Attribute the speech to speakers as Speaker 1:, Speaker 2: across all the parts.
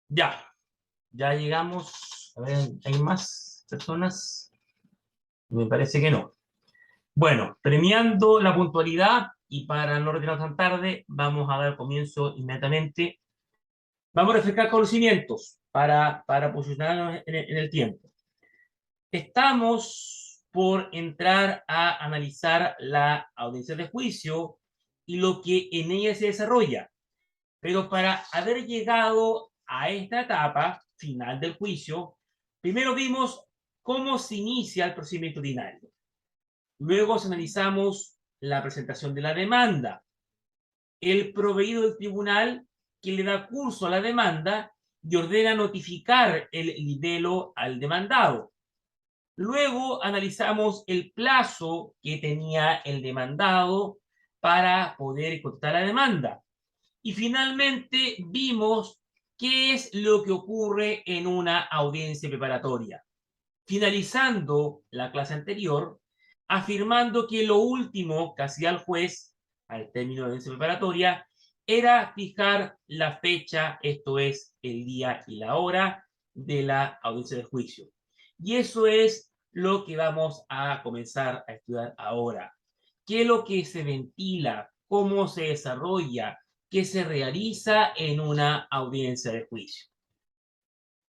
Speaker 1: Ya, ya llegamos. A ver, ¿hay más personas? Me parece que no. Bueno, premiando la puntualidad y para no retirarnos tan tarde, vamos a dar comienzo inmediatamente. Vamos a refrescar conocimientos para posicionarnos en el tiempo. Estamos por entrar a analizar la audiencia de juicio y lo que en ella se desarrolla. Pero para haber llegado a esta etapa final del juicio, primero vimos cómo se inicia el procedimiento ordinario. Luego analizamos la presentación de la demanda, el proveído del tribunal que le da curso a la demanda y ordena notificar el libelo al demandado. Luego analizamos el plazo que tenía el demandado para poder contestar la demanda. Y finalmente vimos qué es lo que ocurre en una audiencia preparatoria, finalizando la clase anterior, afirmando que lo último que hacía el juez al término de la audiencia preparatoria era fijar la fecha, esto es, el día y la hora de la audiencia de juicio. Y eso es lo que vamos a comenzar a estudiar ahora. ¿Qué es lo que se ventila? ¿Cómo se desarrolla? ¿Qué se realiza en una audiencia de juicio?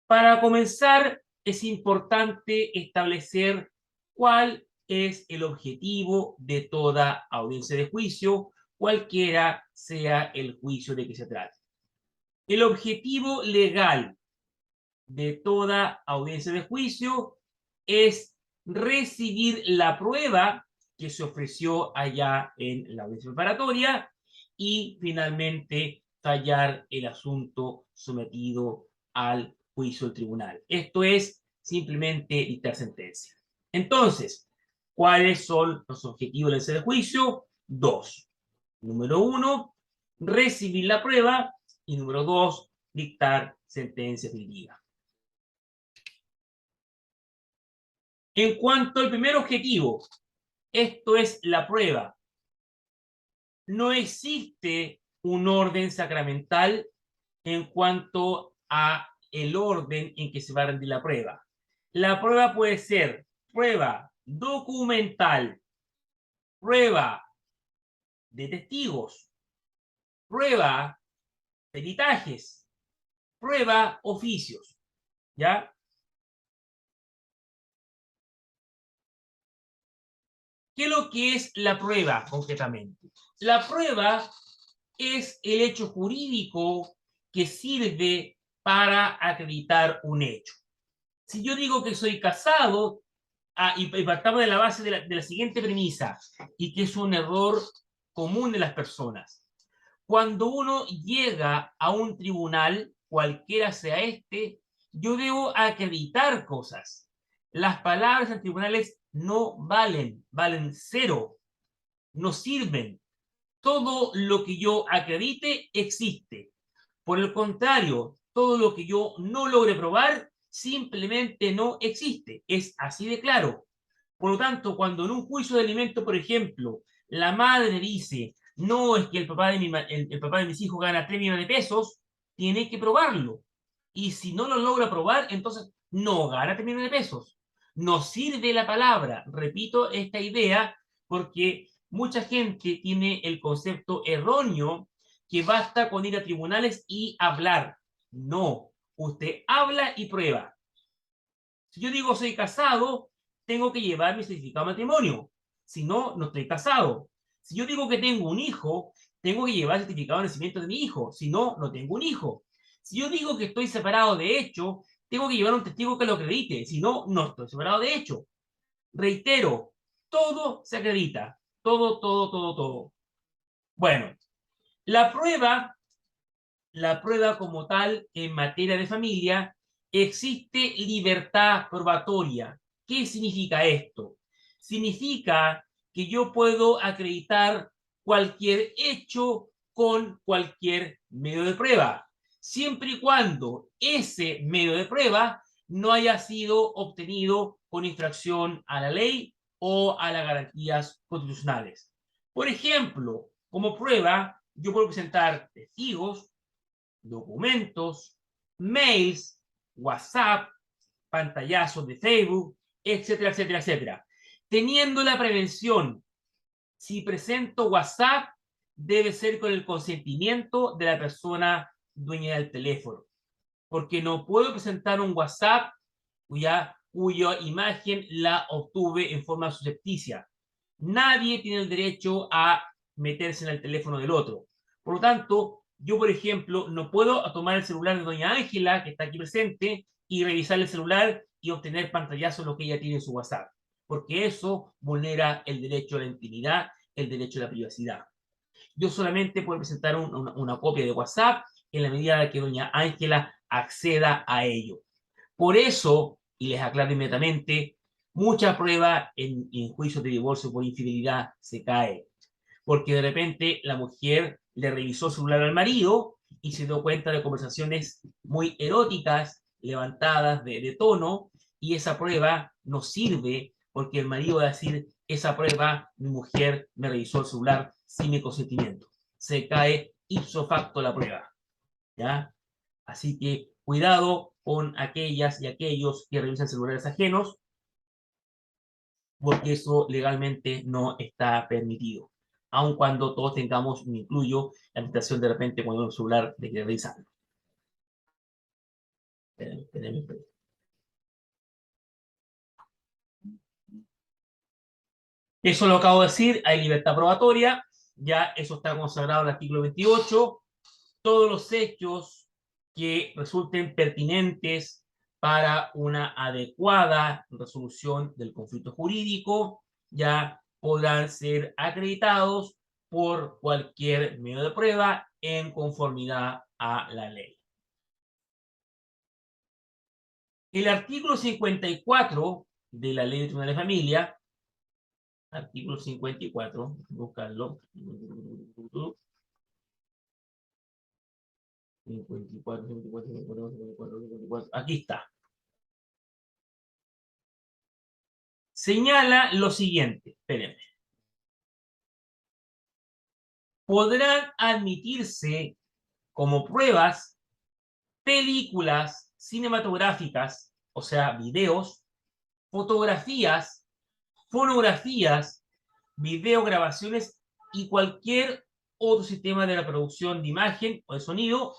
Speaker 1: Para comenzar, es importante establecer cuál es el objetivo de toda audiencia de juicio, cualquiera sea el juicio de que se trate. El objetivo legal de toda audiencia de juicio es recibir la prueba que se ofreció allá en la audiencia preparatoria y finalmente fallar el asunto sometido al juicio del tribunal. Esto es simplemente dictar sentencia. Entonces, ¿cuáles son los objetivos de ese juicio? Dos. Número uno, recibir la prueba y número dos, dictar sentencia definitiva. En cuanto al primer objetivo, esto es la prueba. No existe un orden sacramental en cuanto a el orden en que se va a rendir la prueba. La prueba puede ser prueba documental, prueba de testigos, prueba peritajes, prueba oficios, ¿ya? ¿Qué es lo que es la prueba concretamente? La prueba es el hecho jurídico que sirve para acreditar un hecho. Si yo digo que soy casado, y partamos de la base de la siguiente premisa, y que es un error común de las personas. Cuando uno llega a un tribunal, cualquiera sea este, yo debo acreditar cosas. Las palabras en tribunales no valen, valen cero, no sirven. Todo lo que yo acredite existe. Por el contrario, todo lo que yo no logre probar simplemente no existe. Es así de claro. Por lo tanto, cuando en un juicio de alimento, por ejemplo, la madre dice, no, es que el papá de mis hijos gana 3 millones de pesos, tiene que probarlo. Y si no lo logra probar, entonces no gana 3 millones de pesos. No sirve la palabra. Repito esta idea porque mucha gente tiene el concepto erróneo que basta con ir a tribunales y hablar. No, usted habla y prueba. Si yo digo soy casado, tengo que llevar mi certificado de matrimonio. Si no, no estoy casado. Si yo digo que tengo un hijo, tengo que llevar el certificado de nacimiento de mi hijo. Si no, no tengo un hijo. Si yo digo que estoy separado de hecho, tengo que llevar un testigo que lo acredite. Si no, no estoy separado de hecho. Reitero, todo se acredita. Todo, todo, todo, todo. Bueno, la prueba, la prueba como tal en materia de familia, existe libertad probatoria. ¿Qué significa esto? Significa que yo puedo acreditar cualquier hecho con cualquier medio de prueba, siempre y cuando ese medio de prueba no haya sido obtenido con infracción a la ley o a las garantías constitucionales. Por ejemplo, como prueba, yo puedo presentar testigos, documentos, mails, WhatsApp, pantallazos de Facebook, etcétera, etcétera, etcétera. Teniendo la prevención, si presento WhatsApp, debe ser con el consentimiento de la persona dueña del teléfono, porque no puedo presentar un WhatsApp cuya imagen la obtuve en forma suscepticia. Nadie tiene el derecho a meterse en el teléfono del otro. Por lo tanto, yo, por ejemplo, no puedo tomar el celular de doña Ángela, que está aquí presente, y revisar el celular y obtener pantallazos de lo que ella tiene en su WhatsApp, porque eso vulnera el derecho a la intimidad, el derecho a la privacidad. Yo solamente puedo presentar una copia de WhatsApp en la medida que doña Ángela acceda a ello. Por eso, y les aclaro inmediatamente, mucha prueba en juicios de divorcio por infidelidad se cae, porque de repente la mujer le revisó el celular al marido y se dio cuenta de conversaciones muy eróticas, levantadas de tono, y esa prueba no sirve porque el marido va a decir, esa prueba, mi mujer me revisó el celular sin mi consentimiento. Se cae ipso facto la prueba, ¿ya? Así que cuidado con aquellas y aquellos que revisan celulares ajenos, porque eso legalmente no está permitido. Aun cuando todos tengamos, me incluyo, la invitación de repente cuando un celular de que revisarlo. Eso lo acabo de decir, hay libertad probatoria, ya eso está consagrado en el artículo 28. Todos los hechos que resulten pertinentes para una adecuada resolución del conflicto jurídico ya podrán ser acreditados por cualquier medio de prueba en conformidad a la ley. El artículo 54 de la Ley de Tribunal de Familia, artículo 54, buscarlo, 54, 54, 54, 54, 54. Aquí está. Señala lo siguiente, espérenme. Podrán admitirse como pruebas películas cinematográficas, o sea, videos, fotografías, fonografías, videograbaciones y cualquier otro sistema de la producción de imagen o de sonido,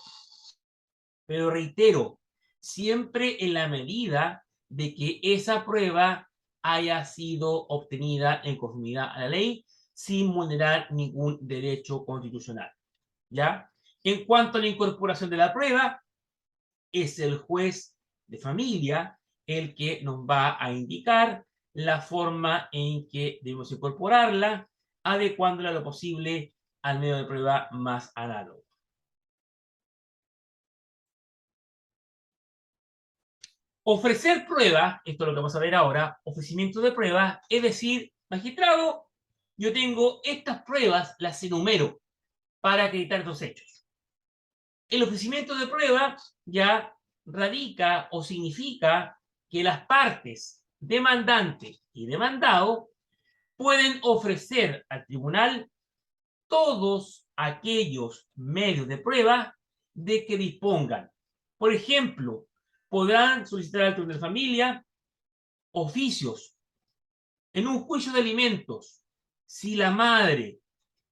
Speaker 1: pero reitero, siempre en la medida de que esa prueba haya sido obtenida en conformidad a la ley sin vulnerar ningún derecho constitucional, ¿ya? En cuanto a la incorporación de la prueba, es el juez de familia el que nos va a indicar la forma en que debemos incorporarla, adecuándola lo posible al medio de prueba más análogo. Ofrecer pruebas, esto es lo que vamos a ver ahora, ofrecimiento de pruebas, es decir, magistrado, yo tengo estas pruebas, las enumero para acreditar estos hechos. El ofrecimiento de pruebas ya radica o significa que las partes demandante y demandado pueden ofrecer al tribunal todos aquellos medios de prueba de que dispongan. Por ejemplo, podrán solicitar al tribunal de familia oficios en un juicio de alimentos. Si la madre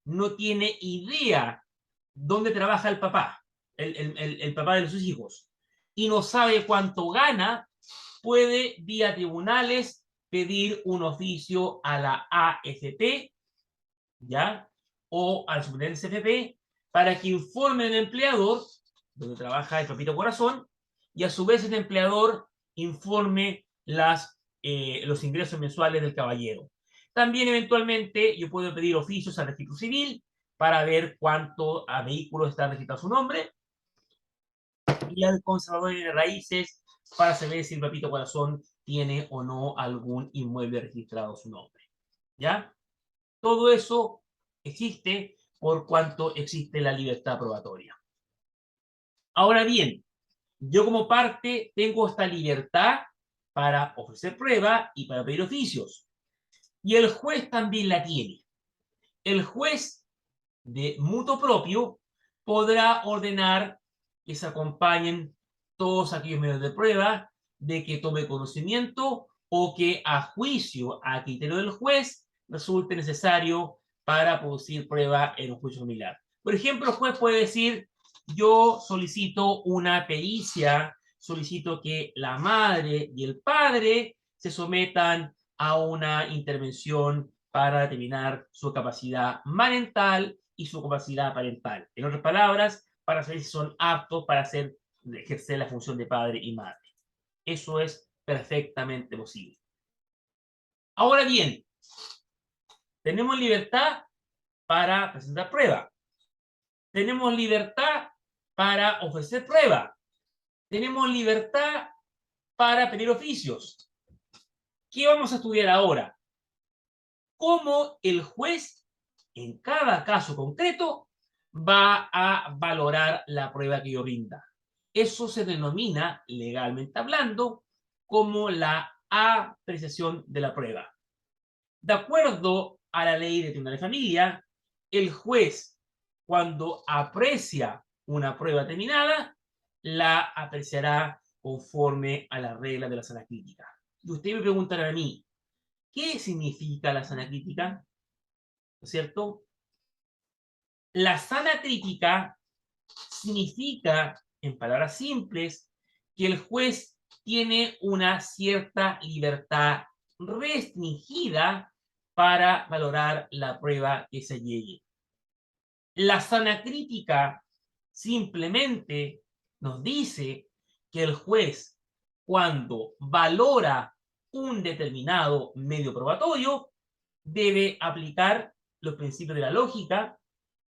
Speaker 1: no tiene idea dónde trabaja el papá, el papá de sus hijos, y no sabe cuánto gana, puede vía tribunales pedir un oficio a la AFP, ¿ya? O al superintendencia CFP para que informe al empleador donde trabaja el papito corazón y a su vez el empleador informe los ingresos mensuales del caballero. También eventualmente yo puedo pedir oficios al registro civil para ver cuánto a vehículos está registrado su nombre y al conservador de raíces para saber si el papito corazón tiene o no algún inmueble registrado a su nombre. ¿Ya? Todo eso existe por cuanto existe la libertad probatoria. Ahora bien, yo como parte tengo esta libertad para ofrecer prueba y para pedir oficios. Y el juez también la tiene. El juez de mutuo propio podrá ordenar que se acompañen todos aquellos medios de prueba de que tome conocimiento o que a juicio, a criterio del juez, resulte necesario para producir prueba en un juicio familiar. Por ejemplo, el juez puede decir, yo solicito una pericia, solicito que la madre y el padre se sometan a una intervención para determinar su capacidad mental y su capacidad parental. En otras palabras, para saber si son aptos para ejercer la función de padre y madre. Eso es perfectamente posible. Ahora bien, tenemos libertad para presentar prueba. Tenemos libertad para ofrecer prueba. Tenemos libertad para pedir oficios. ¿Qué vamos a estudiar ahora? Cómo el juez, en cada caso concreto, va a valorar la prueba que yo brinda. Eso se denomina, legalmente hablando, como la apreciación de la prueba. De acuerdo a la ley de tribunal de familia, el juez, cuando aprecia una prueba terminada, la apreciará conforme a las reglas de la sana crítica. Y usted me preguntará a mí, ¿qué significa la sana crítica? ¿No es cierto? La sana crítica significa, en palabras simples, que el juez tiene una cierta libertad restringida para valorar la prueba que se llegue. La sana crítica simplemente nos dice que el juez, cuando valora un determinado medio probatorio, debe aplicar los principios de la lógica,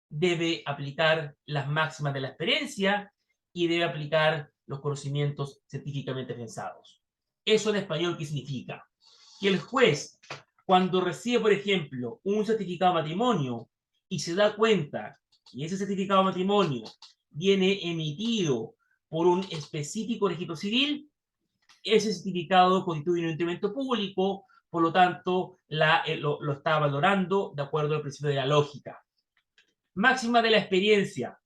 Speaker 1: debe aplicar las máximas de la experiencia y debe aplicar los conocimientos científicamente pensados. ¿Eso en español qué significa? Que el juez, cuando recibe, por ejemplo, un certificado de matrimonio y se da cuenta que ese certificado de matrimonio viene emitido por un específico registro civil, ese certificado constituye un instrumento público, por lo tanto, lo está valorando de acuerdo al principio de la lógica. Máxima de la experiencia.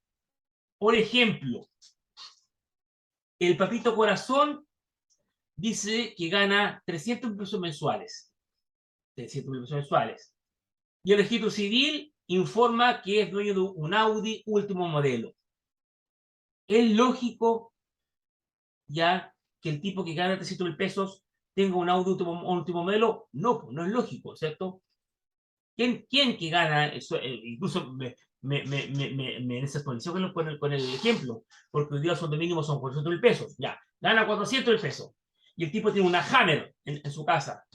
Speaker 1: Por ejemplo, el Papito Corazón dice que gana 300 pesos mensuales. 300 pesos mensuales. Y el registro civil informa que es dueño de un Audi último modelo. ¿Es lógico ya que el tipo que gana 300 pesos tenga un Audi último modelo? No, no es lógico, ¿cierto? ¿Quién que gana eso? Incluso me desactualizó con el ejemplo, porque hoy día el sueldo mínimo son 400.000 pesos, ya, gana 400 pesos, y el tipo tiene una Hammer en su casa.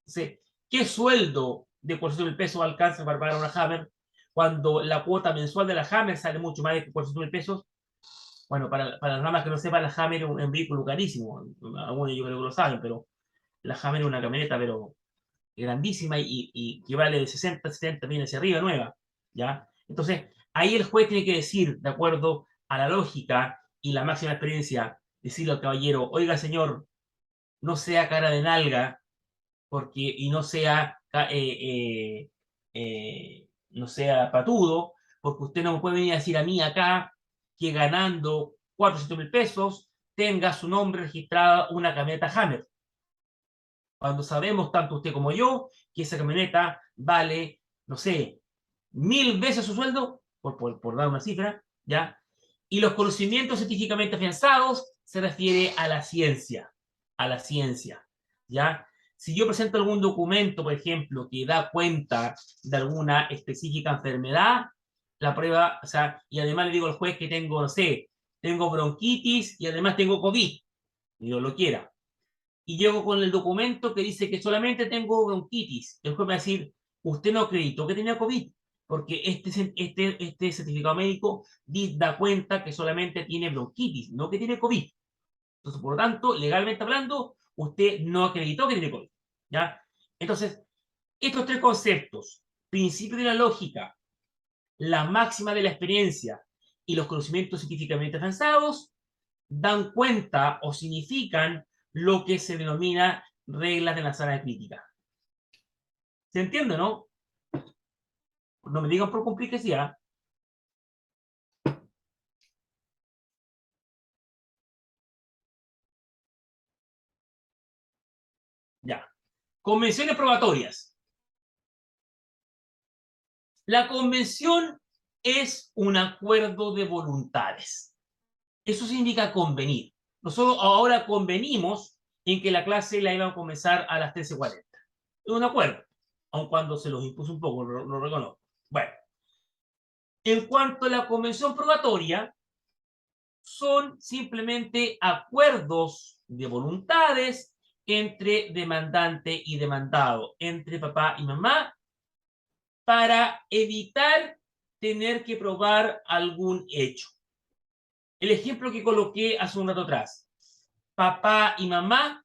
Speaker 1: Entonces, ¿qué sueldo de 400.000 pesos alcanza para pagar una Hammer cuando la cuota mensual de la Hammer sale mucho más de 400.000 pesos? Bueno, para las ramas que no sepan, la Hammer es un vehículo carísimo, algunos yo creo que lo saben, pero la Hammer es una camioneta, pero grandísima y que vale de 60, 70 millones hacia arriba, nueva, ¿ya? Entonces, ahí el juez tiene que decir, de acuerdo a la lógica y la máxima experiencia, decirle al caballero, oiga, señor, no sea cara de nalga, porque, y no sea patudo, porque usted no me puede venir a decir a mí acá que ganando 400.000 pesos tenga su nombre registrada una camioneta Hammer, cuando sabemos, tanto usted como yo, que esa camioneta vale, no sé, 1000 veces su sueldo, por dar una cifra, ¿ya? Y los conocimientos científicamente afianzados se refiere a la ciencia, ¿ya? Si yo presento algún documento, por ejemplo, que da cuenta de alguna específica enfermedad, la prueba, o sea, y además le digo al juez que tengo, no sé, tengo bronquitis y además tengo COVID, y Dios lo quiera, y llego con el documento que dice que solamente tengo bronquitis. El juez me va a decir, usted no acreditó que tenía COVID, porque este certificado médico da cuenta que solamente tiene bronquitis, no que tiene COVID. Entonces, por lo tanto, legalmente hablando, usted no acreditó que tiene COVID. ¿Ya? Entonces, estos tres conceptos, principio de la lógica, la máxima de la experiencia y los conocimientos científicamente avanzados, dan cuenta o significan lo que se denomina reglas de la sala crítica. ¿Se entiende, no? No me digan por complicidad. Convenciones probatorias. La convención es un acuerdo de voluntades. Eso significa convenir. Nosotros ahora convenimos en que la clase la iban a comenzar a las 13:40. Es un acuerdo, aun cuando se los impuso un poco, lo reconozco. Bueno, en cuanto a la convención probatoria, son simplemente acuerdos de voluntades entre demandante y demandado, entre papá y mamá, para evitar tener que probar algún hecho. El ejemplo que coloqué hace un rato atrás. Papá y mamá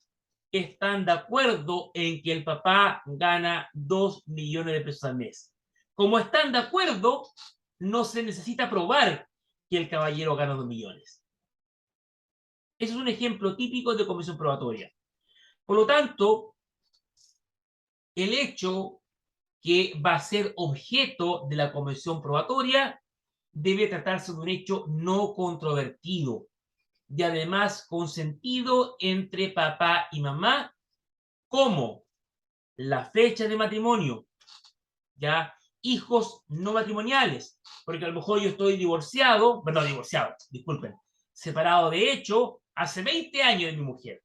Speaker 1: están de acuerdo en que el papá gana 2 millones de pesos al mes. Como están de acuerdo, no se necesita probar que el caballero gana 2 millones. Ese es un ejemplo típico de convención probatoria. Por lo tanto, el hecho que va a ser objeto de la convención probatoria debe tratarse de un hecho no controvertido y además consentido entre papá y mamá, como la fecha de matrimonio, ya, hijos no matrimoniales, porque a lo mejor yo estoy divorciado, perdón, divorciado, disculpen, separado de hecho hace 20 años de mi mujer,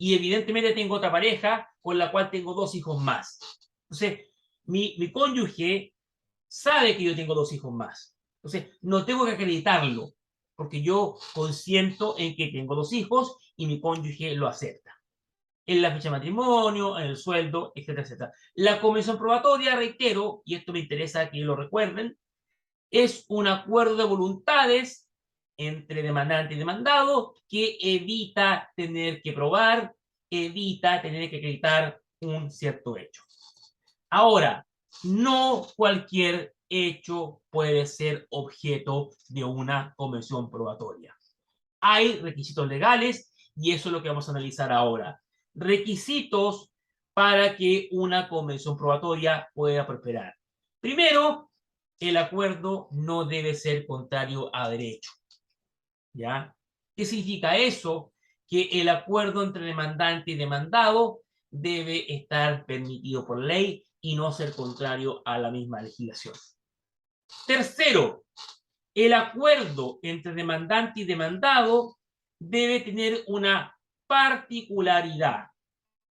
Speaker 1: y evidentemente tengo otra pareja con la cual tengo 2 hijos más. Entonces, mi cónyuge sabe que yo tengo 2 hijos más. Entonces, no tengo que acreditarlo, porque yo consiento en que tengo 2 hijos y mi cónyuge lo acepta. En la fecha de matrimonio, en el sueldo, etcétera, etcétera. La convención probatoria, reitero, y esto me interesa que lo recuerden, es un acuerdo de voluntades entre demandante y demandado que evita tener que probar, evita tener que acreditar un cierto hecho. Ahora, no cualquier hecho puede ser objeto de una convención probatoria. Hay requisitos legales y eso es lo que vamos a analizar ahora. Requisitos para que una convención probatoria pueda prosperar. Primero, el acuerdo no debe ser contrario a derecho. ¿Ya? ¿Qué significa eso? Que el acuerdo entre demandante y demandado debe estar permitido por ley y no ser contrario a la misma legislación. Tercero, el acuerdo entre demandante y demandado debe tener una particularidad.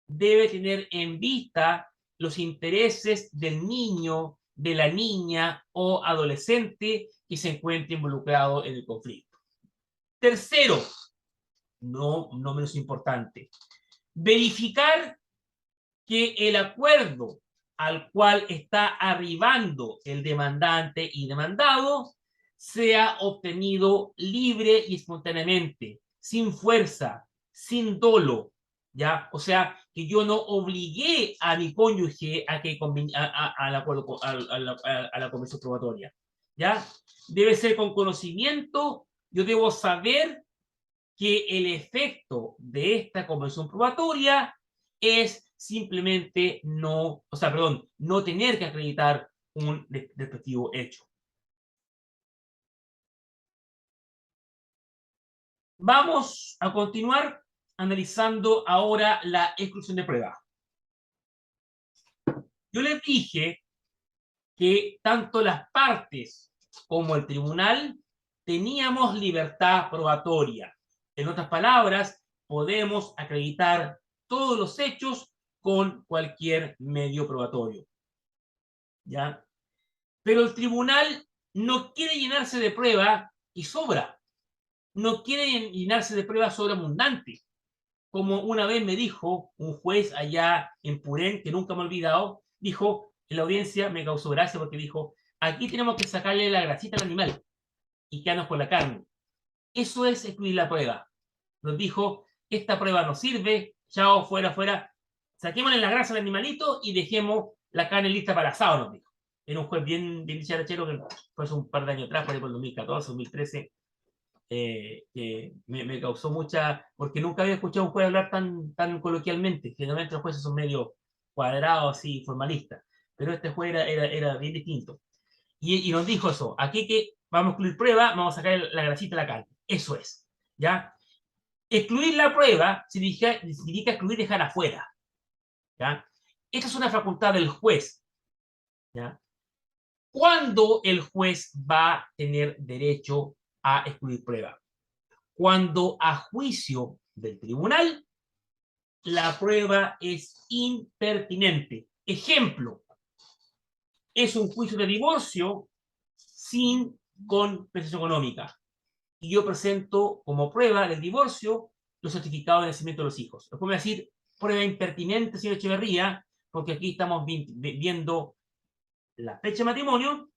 Speaker 1: Debe tener en vista los intereses del niño, de la niña o adolescente que se encuentre involucrado en el conflicto. Tercero, no menos importante, verificar que el acuerdo al cual está arribando el demandante y demandado sea obtenido libre y espontáneamente, sin fuerza, sin dolo, ¿ya? O sea, que yo no obligué a mi cónyuge a que al acuerdo, a la convención probatoria, ¿ya? Debe ser con conocimiento, yo debo saber que el efecto de esta convención probatoria es simplemente no, o sea, perdón, no tener que acreditar un respectivo hecho. Vamos a continuar analizando ahora la exclusión de prueba. Yo les dije que tanto las partes como el tribunal teníamos libertad probatoria. En otras palabras, podemos acreditar todos los hechos con cualquier medio probatorio. ¿Ya? Pero el tribunal no quiere llenarse de prueba y sobra. No quiere llenarse de prueba sobreabundante. Como una vez me dijo un juez allá en Purén, que nunca me he olvidado, dijo, en la audiencia me causó gracia porque dijo, aquí tenemos que sacarle la grasita al animal y quedarnos con la carne. Eso es excluir la prueba. Nos dijo, esta prueba no sirve, chao, fuera, fuera, saquémosle la grasa al animalito y dejemos la carne lista para asado, nos dijo. Era un juez bien dicharachero que fue hace un par de años atrás, por ahí por el 2014, 2013, me causó mucha, porque nunca había escuchado a un juez hablar tan coloquialmente. Generalmente los jueces son medio cuadrados, así, formalistas, pero este juez era bien distinto. Y nos dijo eso, aquí que vamos a excluir prueba, vamos a sacar la grasita de la carne. Eso es, ¿ya? Excluir la prueba significa excluir, dejar afuera, ¿ya? Esta es una facultad del juez, ¿ya? ¿Cuándo el juez va a tener derecho a excluir prueba? Cuando a juicio del tribunal la prueba es impertinente. Ejemplo, es un juicio de divorcio sin compensación económica. Y yo presento como prueba del divorcio los certificados de nacimiento de los hijos. Después me va a decir, prueba impertinente, señor Echeverría, porque aquí estamos viendo la fecha de matrimonio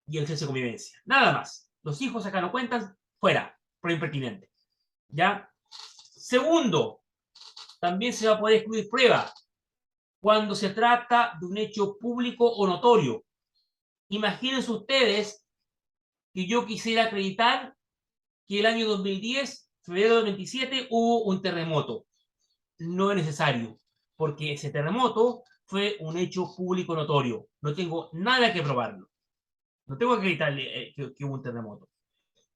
Speaker 1: y el cese de convivencia. Nada más. Los hijos acá no cuentan, fuera, prueba impertinente. ¿Ya? Segundo, también se va a poder excluir prueba cuando se trata de un hecho público o notorio. Imagínense ustedes que yo quisiera acreditar que el año 2010, febrero del 27, hubo un terremoto. No es necesario, porque ese terremoto fue un hecho público notorio. No tengo nada que probarlo. No tengo que acreditarle que hubo un terremoto.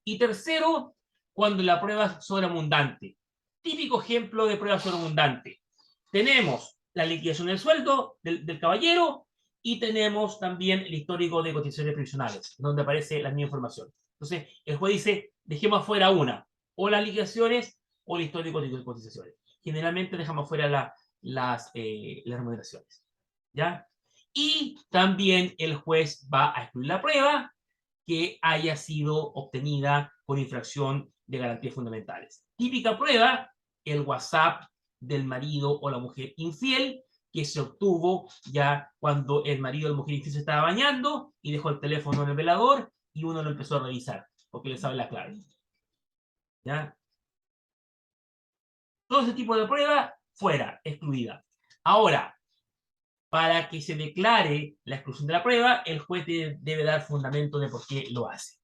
Speaker 1: Y tercero, cuando la prueba es sobreabundante. Típico ejemplo de prueba sobreabundante. Tenemos la liquidación del sueldo del caballero y tenemos también el histórico de cotizaciones previsionales, donde aparece la misma información. Entonces, el juez dice, dejemos fuera una, o las liquidaciones o el histórico de cotizaciones. Generalmente dejamos fuera las remuneraciones. ¿Ya? Y también el juez va a excluir la prueba que haya sido obtenida con infracción de garantías fundamentales. Típica prueba, el WhatsApp del marido o la mujer infiel, que se obtuvo ya cuando el marido o la mujer infiel se estaba bañando y dejó el teléfono en el velador y uno lo empezó a revisar, porque le sabe la clave. ¿Ya? Todo ese tipo de prueba, fuera, excluida. Ahora, para que se declare la exclusión de la prueba, el juez debe dar fundamento de por qué lo hace.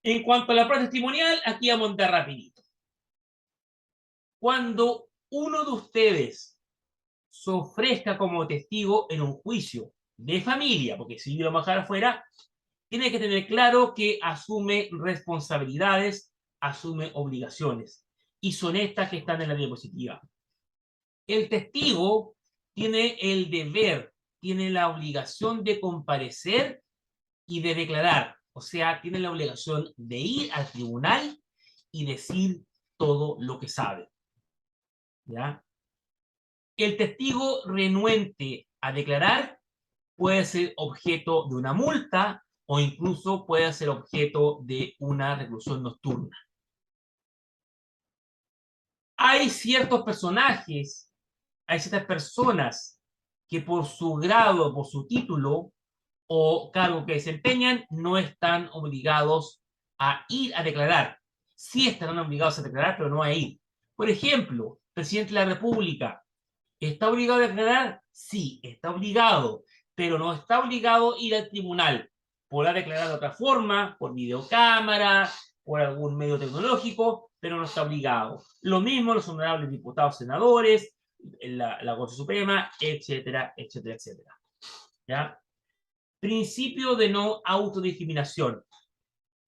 Speaker 1: En cuanto a la prueba testimonial, aquí vamos a andar rapidito. Cuando uno de ustedes se ofrezca como testigo en un juicio de familia, porque si lo vamos a dejar afuera, tiene que tener claro que asume responsabilidades, asume obligaciones, y son estas que están en la diapositiva. El testigo tiene el deber, tiene la obligación de comparecer y de declarar, o sea, tiene la obligación de ir al tribunal y decir todo lo que sabe. ¿Ya? El testigo renuente a declarar puede ser objeto de una multa o incluso puede ser objeto de una reclusión nocturna. Hay ciertos personajes, hay ciertas personas que por su grado, por su título o cargo que desempeñan, no están obligados a ir a declarar. Sí estarán obligados a declarar, pero no a ir. Por ejemplo, presidente de la República, ¿está obligado a declarar? Sí, está obligado, pero no está obligado a ir al tribunal. Podrá declarar de otra forma, por videocámara, por algún medio tecnológico, pero no está obligado. Lo mismo los honorables diputados, senadores, la Corte Suprema, etcétera, etcétera, etcétera. ¿Ya? Principio de no autodiscriminación.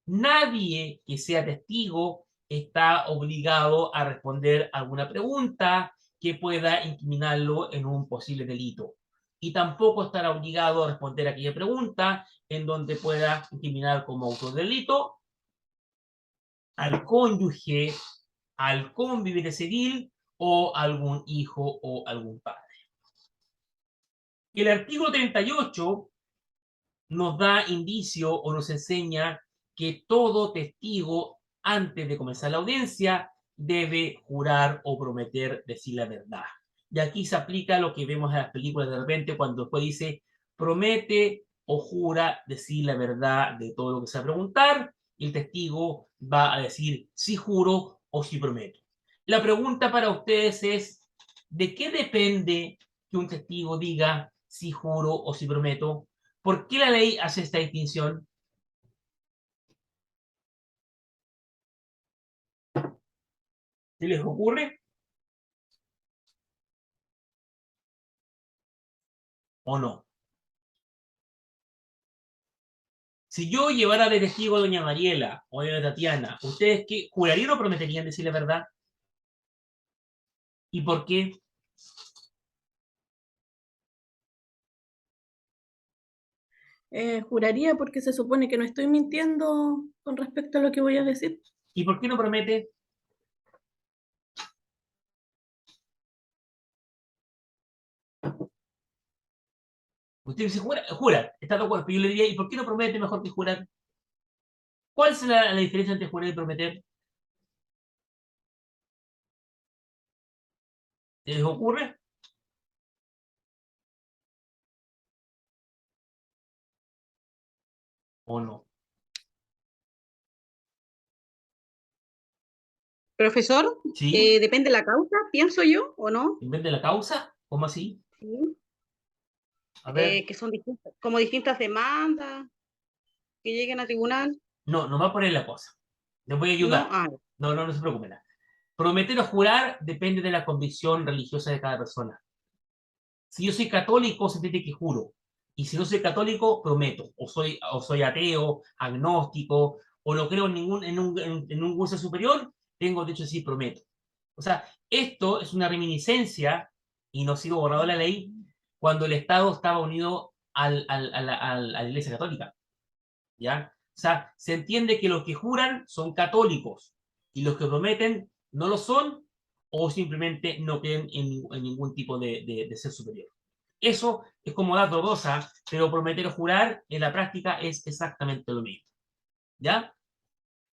Speaker 1: Nadie que sea testigo está obligado a responder alguna pregunta que pueda incriminarlo en un posible delito. Y tampoco estará obligado a responder a aquella pregunta en donde pueda incriminar como autodelito al cónyuge, al cónvive civil o algún hijo o algún padre. El artículo 38 nos da indicio o nos enseña que todo testigo, antes de comenzar la audiencia, debe jurar o prometer decir la verdad. Y aquí se aplica lo que vemos en las películas de repente cuando después dice promete o jura decir la verdad de todo lo que se va a preguntar, y el testigo va a decir si juro o si prometo. La pregunta para ustedes es, ¿de qué depende que un testigo diga si juro o si prometo? ¿Por qué la ley hace esta distinción? ¿Se les ocurre o no? Si yo llevara de testigo a doña Mariela o a doña Tatiana, ¿ustedes qué jurarían o prometerían decir la verdad? ¿Y por qué?
Speaker 2: Juraría porque se supone que no estoy mintiendo con respecto a lo que voy a decir.
Speaker 1: ¿Y por qué no promete? Usted dice, jura, está de acuerdo, pero yo le diría, ¿y por qué no promete mejor que jurar? ¿Cuál es la diferencia entre jurar y prometer? ¿Se les ocurre o no?
Speaker 3: Profesor,
Speaker 1: ¿Sí?
Speaker 3: depende de la causa, pienso yo, ¿o no?
Speaker 1: ¿En vez de la causa? ¿Cómo así?
Speaker 3: Sí.
Speaker 1: A ver,
Speaker 3: Que son distintas, como distintas demandas que lleguen a tribunal,
Speaker 1: no, no va a poner la cosa. Les voy a
Speaker 3: ¿no?
Speaker 1: ayudar. No, no, no se preocupen. Prometer o jurar depende de la convicción religiosa de cada persona. Si yo soy católico, se entiende que juro. Y si no soy católico, prometo. O soy ateo, agnóstico, o no creo en un juicio superior, tengo derecho a decir prometo. O sea, esto es una reminiscencia, y no ha sido borrado de la ley, cuando el Estado estaba unido a la Iglesia Católica. ¿Ya? O sea, se entiende que los que juran son católicos y los que prometen no lo son o simplemente no creen en ningún tipo de ser superior. Eso es como dato rosa, pero prometer o jurar en la práctica es exactamente lo mismo. ¿Ya?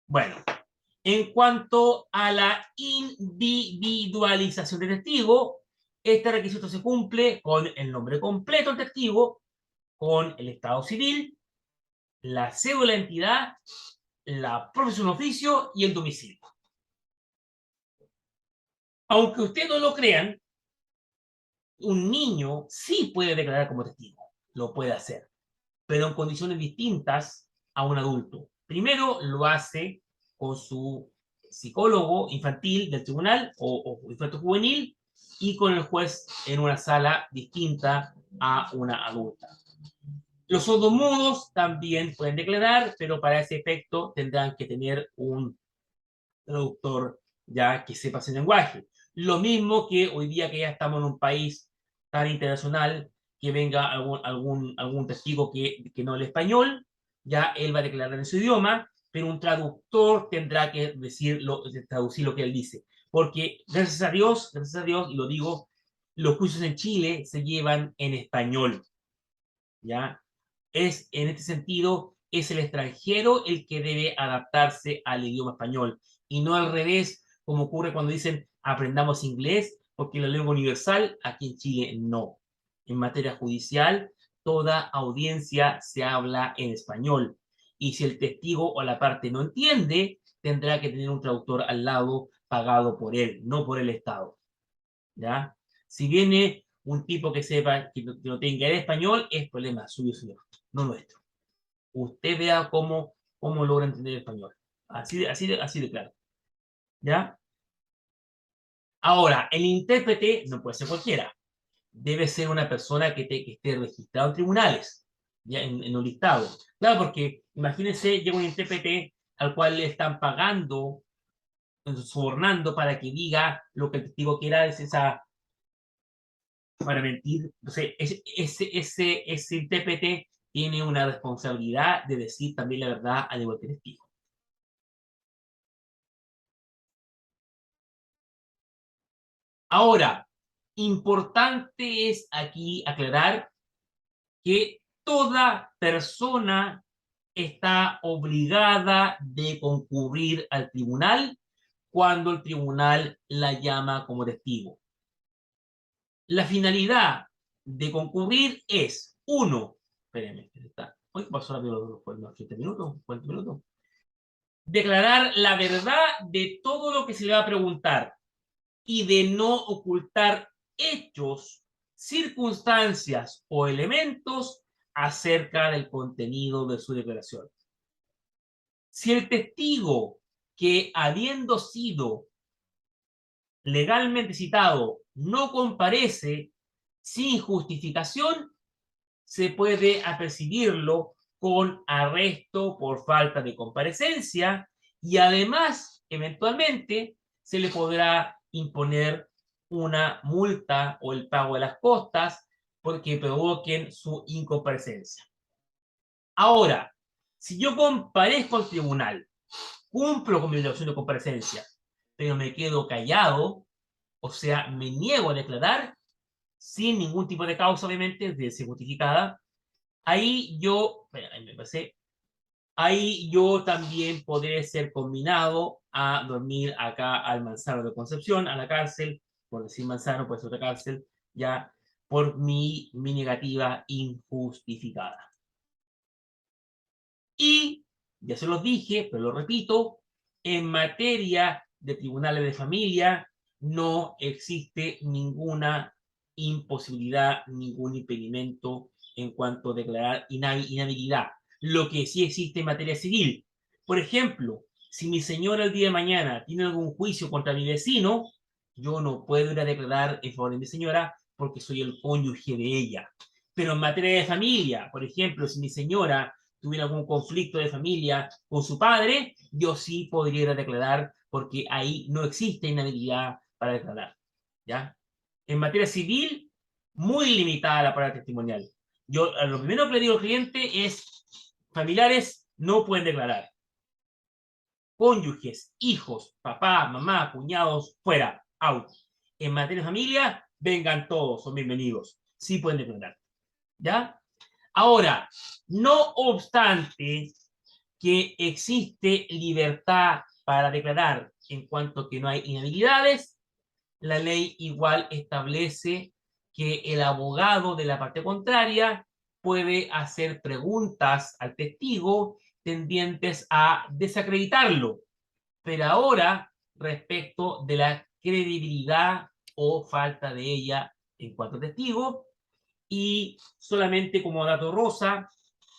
Speaker 1: Bueno, en cuanto a la individualización del testigo, este requisito se cumple con el nombre completo del testigo, con el estado civil, la cédula de identidad, la profesión oficio y el domicilio. Aunque ustedes no lo crean, un niño sí puede declarar como testigo, lo puede hacer, pero en condiciones distintas a un adulto. Primero lo hace con su psicólogo infantil del tribunal o infanto juvenil y con el juez en una sala distinta a una adulta. Los sordomudos también pueden declarar, pero para ese efecto tendrán que tener un traductor ya que sepa ese lenguaje. Lo mismo que hoy día que ya estamos en un país tan internacional, que venga algún testigo que no el español, ya él va a declarar en su idioma, pero un traductor tendrá que traducir lo que él dice. Porque gracias a Dios, y lo digo, los juicios en Chile se llevan en español, ¿ya? En este sentido, es el extranjero el que debe adaptarse al idioma español y no al revés, como ocurre cuando dicen aprendamos inglés, porque la lengua universal aquí en Chile no. En materia judicial, toda audiencia se habla en español y si el testigo o la parte no entiende, tendrá que tener un traductor al lado pagado por él, no por el Estado. ¿Ya? Si viene un tipo que sepa que no tenga el español, es problema suyo, señor, no nuestro. Usted vea cómo logra entender el español. Así de claro. ¿Ya? Ahora, el intérprete no puede ser cualquiera. Debe ser una persona que esté registrada en tribunales, ya en un listado. Claro, porque imagínense, llega un intérprete al cual le están pagando, sobornando para que diga lo que el testigo quiera, para mentir. Entonces, ese intérprete tiene una responsabilidad de decir también la verdad al igual que el testigo. Ahora, importante es aquí aclarar que toda persona está obligada de concurrir al tribunal cuando el tribunal la llama como testigo. La finalidad de concurrir es, uno, espérenme, hoy pasó rápido los 30 minutos, 40 minutos, declarar la verdad de todo lo que se le va a preguntar y de no ocultar hechos, circunstancias o elementos acerca del contenido de su declaración. Si el testigo que habiendo sido legalmente citado no comparece sin justificación, se puede apercibirlo con arresto por falta de comparecencia y además, eventualmente, se le podrá imponer una multa o el pago de las costas porque provoquen su incomparecencia. Ahora, si yo comparezco al tribunal, cumplo con mi obligación de comparecencia, pero me quedo callado, o sea, me niego a declarar, sin ningún tipo de causa, obviamente, de ser justificada, ahí yo, ahí me pasé, ahí yo también podré ser combinado a dormir acá al Manzano de Concepción, a la cárcel, por decir Manzano, pues otra cárcel, ya por mi negativa injustificada. Y, ya se los dije, pero lo repito, en materia de tribunales de familia no existe ninguna imposibilidad, ningún impedimento en cuanto a declarar inhabilidad. Lo que sí existe en materia civil. Por ejemplo, si mi señora el día de mañana tiene algún juicio contra mi vecino, yo no puedo ir a declarar en favor de mi señora porque soy el cónyuge de ella. Pero en materia de familia, por ejemplo, si mi señora tuviera algún conflicto de familia con su padre, yo sí podría ir a declarar porque ahí no existe inhabilidad para declarar. ¿Ya? En materia civil, muy limitada la prueba testimonial. Yo lo primero que le digo al cliente es, familiares no pueden declarar. Cónyuges, hijos, papá, mamá, cuñados, fuera, out. En materia de familia, vengan todos, son bienvenidos. Sí pueden declarar. ¿Ya? Ahora, no obstante que existe libertad para declarar en cuanto que no hay inhabilidades, la ley igual establece que el abogado de la parte contraria puede hacer preguntas al testigo tendientes a desacreditarlo, pero ahora respecto de la credibilidad o falta de ella en cuanto a testigo, y solamente como dato rosa,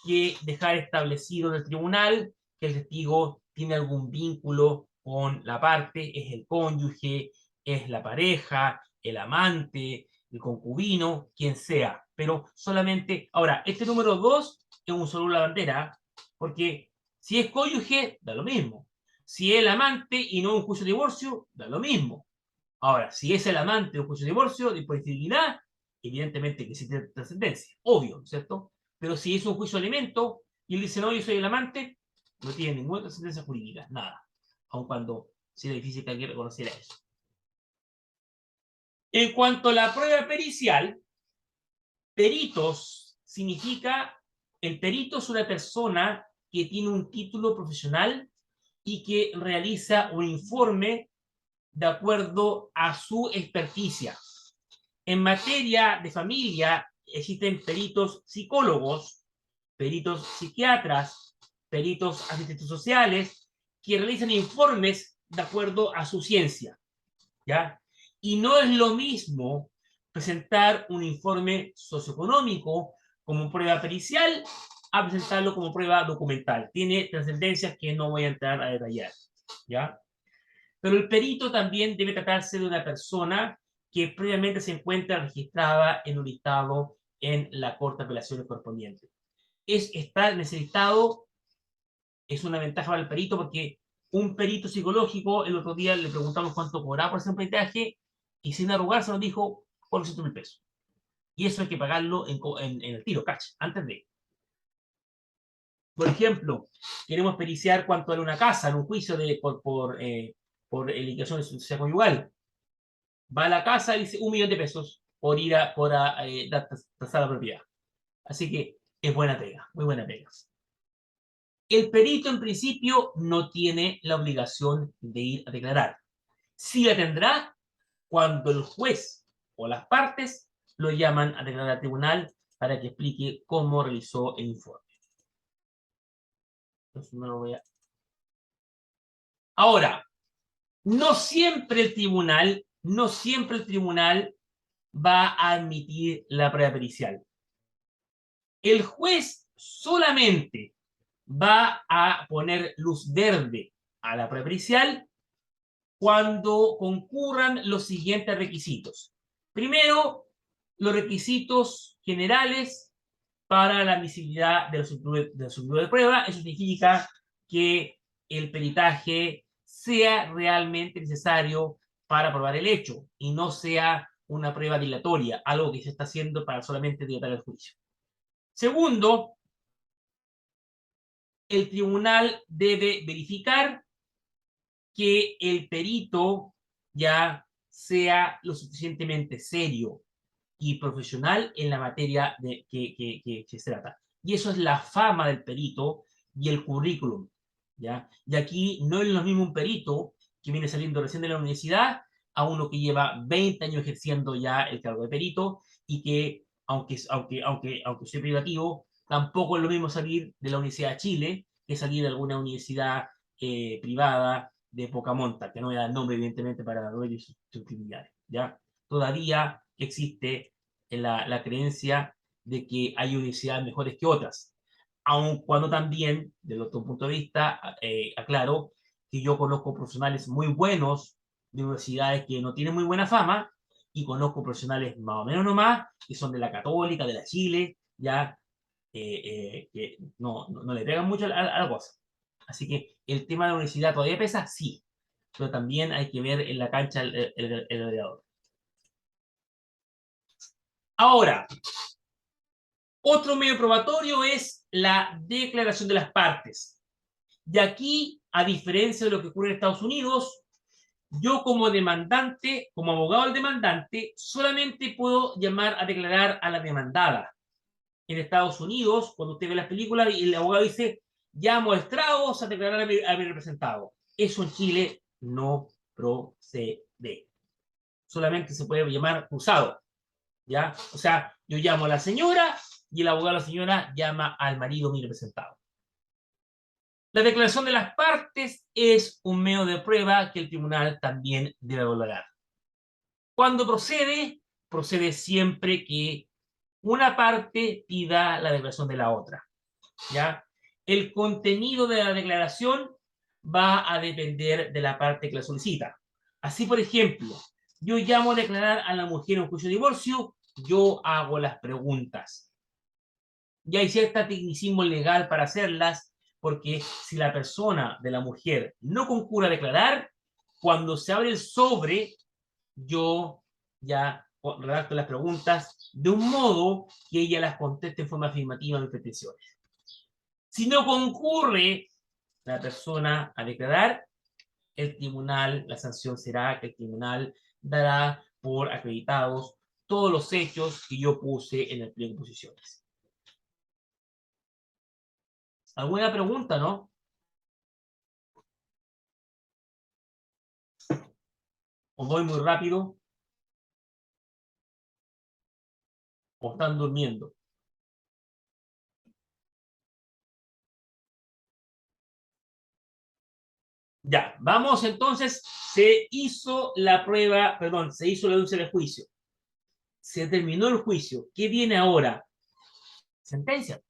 Speaker 1: que dejar establecido en el tribunal que el testigo tiene algún vínculo con la parte, es el cónyuge, es la pareja, el amante, el concubino, quien sea. Pero solamente, ahora, este número 2 es un solo la bandera, porque si es cónyuge, da lo mismo. Si es el amante y no un juicio de divorcio, da lo mismo. Ahora, si es el amante de un juicio de divorcio, de imposibilidad, evidentemente que sí tiene trascendencia, obvio, ¿cierto? Pero si es un juicio de alimento y él dice, no, yo soy el amante, no tiene ninguna trascendencia jurídica, nada. Aun cuando sea difícil que alguien reconociera eso. En cuanto a la prueba pericial, peritos significa, el perito es una persona que tiene un título profesional y que realiza un informe de acuerdo a su experticia. En materia de familia existen peritos psicólogos, peritos psiquiatras, peritos asistentes sociales, que realizan informes de acuerdo a su ciencia, ¿ya? Y no es lo mismo presentar un informe socioeconómico como prueba pericial a presentarlo como prueba documental. Tiene trascendencias que no voy a entrar a detallar, ¿ya? Pero el perito también debe tratarse de una persona que previamente se encuentra registrada en un listado en la Corte de Apelaciones correspondiente. Estar en ese listado es una ventaja para el perito porque un perito psicológico, el otro día le preguntamos cuánto cobraba por ese peritaje y sin arrugarse nos dijo 400.000 pesos. Y eso hay que pagarlo en el tiro, catch, antes de. Por ejemplo, queremos periciar cuánto vale una casa en un juicio por liquidación de sociedad conyugal. Va a la casa y dice 1.000.000 de pesos por ir a tasar la propiedad. Así que es buena pega, muy buena pega. El perito en principio no tiene la obligación de ir a declarar. Sí la tendrá cuando el juez o las partes lo llaman a declarar al tribunal para que explique cómo realizó el informe. Entonces no lo voy a... Ahora, no siempre el tribunal va a admitir la prueba pericial. El juez solamente va a poner luz verde a la prueba pericial cuando concurran los siguientes requisitos. Primero, los requisitos generales para la admisibilidad de los de prueba. Eso significa que el peritaje sea realmente necesario para probar el hecho y no sea una prueba dilatoria, algo que se está haciendo para solamente dilatar el juicio. Segundo, el tribunal debe verificar que el perito ya sea lo suficientemente serio y profesional en la materia que se trata. Y eso es la fama del perito y el currículum, ¿ya? Y aquí no es lo mismo un perito que viene saliendo recién de la universidad a uno que lleva 20 años ejerciendo ya el cargo de perito y que, aunque sea privativo, tampoco es lo mismo salir de la Universidad de Chile que salir de alguna universidad privada de poca monta, que no voy a dar nombre, evidentemente, para no herir susceptibilidades, ¿ya? Todavía existe la creencia de que hay universidades mejores que otras, aun cuando también, desde otro punto de vista, aclaro que yo conozco profesionales muy buenos de universidades que no tienen muy buena fama, y conozco profesionales más o menos nomás, que son de la Católica, de la Chile, ya, que no le pegan mucho a la cosa. Así que el tema de la universidad todavía pesa, sí, pero también hay que ver en la cancha el gladiador. Ahora, otro medio probatorio es la declaración de las partes. Y aquí, a diferencia de lo que ocurre en Estados Unidos, yo como demandante, como abogado del demandante, solamente puedo llamar a declarar a la demandada. En Estados Unidos, cuando usted ve las películas y el abogado dice, llamo a estrados a declarar a mi representado. Eso en Chile no procede. Solamente se puede llamar cruzado, ¿ya? O sea, yo llamo a la señora y el abogado de la señora llama al marido, mi representado. La declaración de las partes es un medio de prueba que el tribunal también debe valorar. Cuando procede siempre que una parte pida la declaración de la otra, ¿ya? El contenido de la declaración va a depender de la parte que la solicita. Así, por ejemplo, yo llamo a declarar a la mujer en un juicio de divorcio, yo hago las preguntas. Y hay cierto tecnicismo legal para hacerlas, porque si la persona de la mujer no concurre a declarar, cuando se abre el sobre, yo ya redacto las preguntas de un modo que ella las conteste en forma afirmativa a mis peticiones. Si no concurre la persona a declarar, el tribunal, la sanción será que el tribunal dará por acreditados todos los hechos que yo puse en el pliego de posiciones. ¿Alguna pregunta, no? ¿O voy muy rápido? ¿O están durmiendo? Ya, vamos entonces, se hizo la prueba, perdón, se hizo la denuncia del juicio. Se terminó el juicio. ¿Qué viene ahora? Sentencia.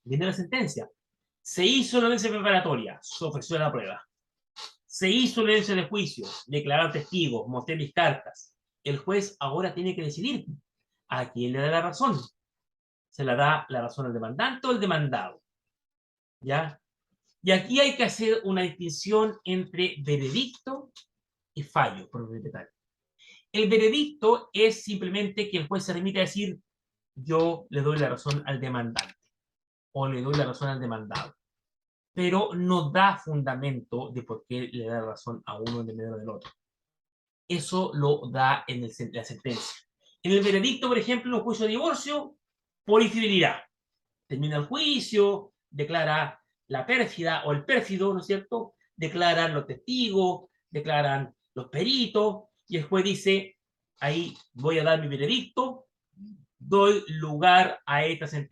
Speaker 1: Viene la sentencia. Se hizo la audiencia preparatoria, se ofreció la prueba. Se hizo la audiencia de juicio, declararon testigos, mostré mis cartas. El juez ahora tiene que decidir a quién le da la razón. ¿Se la da la razón al demandante o al demandado? ¿Ya? Y aquí hay que hacer una distinción entre veredicto y fallo propiamente tal. El veredicto es simplemente que el juez se remite a decir, yo le doy la razón al demandante o le doy la razón al demandado, pero no da fundamento de por qué le da razón a uno en medio del otro. Eso lo da en la sentencia. En el veredicto, por ejemplo, en un juicio de divorcio, por infidelidad. Termina el juicio, declara la pérfida o el pérfido, ¿no es cierto? Declaran los testigos, declaran los peritos, y el juez dice, ahí voy a dar mi veredicto, doy lugar a esta sentencia